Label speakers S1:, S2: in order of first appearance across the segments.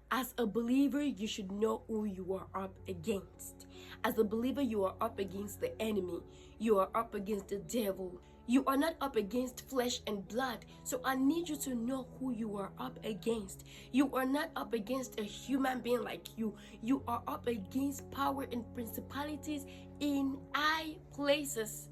S1: As a believer, you should know who you are up against. As a believer, you are up against the enemy. You are up against the devil. You are not up against flesh and blood. So I need you to know who you are up against. You are not up against a human being like you. You are up against power and principalities in high places.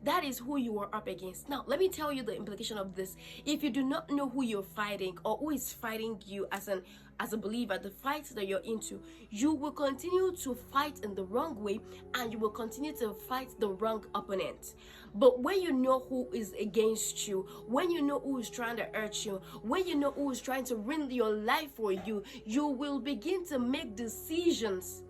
S1: That is who you are up against. Now, let me tell you the implication of this. If you do not know who you're fighting or who is fighting you as a believer, the fight that you're into, you will continue to fight in the wrong way and you will continue to fight the wrong opponent. But when you know who is against you, when you know who is trying to hurt you, when you know who is trying to ruin your life for you, you will begin to make decisions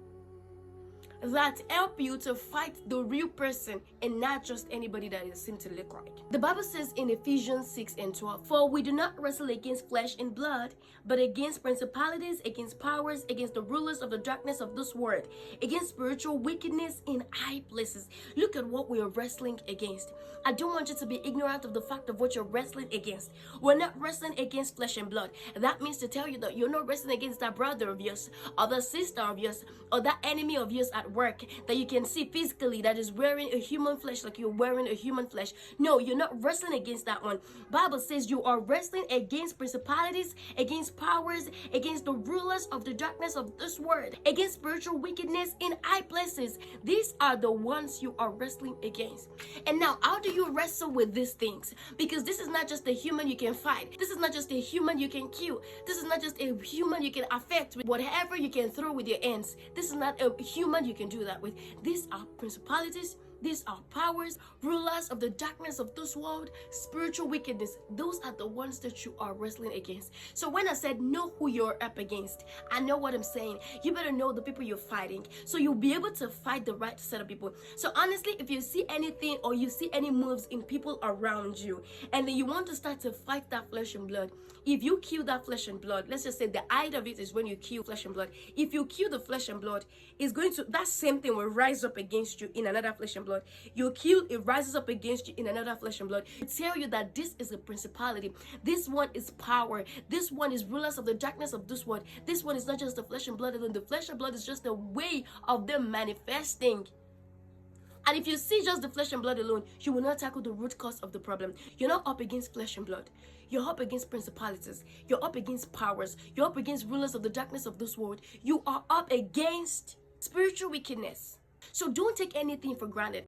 S1: that help you to fight the real person and not just anybody that it seems to look like. The Bible says in Ephesians 6:12, "For we do not wrestle against flesh and blood, but against principalities, against powers, against the rulers of the darkness of this world, against spiritual wickedness in high places." Look at what we are wrestling against. I don't want you to be ignorant of the fact of what you're wrestling against. We're not wrestling against flesh and blood. That means to tell you that you're not wrestling against that brother of yours, or that sister of yours, or that enemy of yours at work that you can see physically that is wearing a human flesh like you're wearing a human flesh. No, you're not wrestling against that one. Bible says you are wrestling against principalities, against powers, against the rulers of the darkness of this world, against spiritual wickedness in high places. These are the ones you are wrestling against. And now, how do you wrestle with these things? Because this is not just a human you can fight. This is not just a human you can kill. This is not just a human you can affect with whatever you can throw with your hands. This is not a human you can do that with. These are principalities, these are powers, rulers of the darkness of this world, spiritual wickedness. Those are the ones that you are wrestling against. So when I said know who you're up against, I know what I'm saying. You better know the people you're fighting, so you'll be able to fight the right set of people. So honestly, if you see anything or you see any moves in people around you, and then you want to start to fight that flesh and blood, if you kill that flesh and blood, let's just say the height of it is when you kill flesh and blood. If you kill the flesh and blood, it's going to, that same thing will rise up against you in another flesh and blood. You kill, it rises up against you in another flesh and blood. I tell you that this is a principality. This one is power. This one is rulers of the darkness of this world. This one is not just the flesh and blood alone. The flesh and blood is just a way of them manifesting. And if you see just the flesh and blood alone, you will not tackle the root cause of the problem. You're not up against flesh and blood. You're up against principalities. You're up against powers. You're up against rulers of the darkness of this world. You are up against spiritual wickedness. So don't take anything for granted.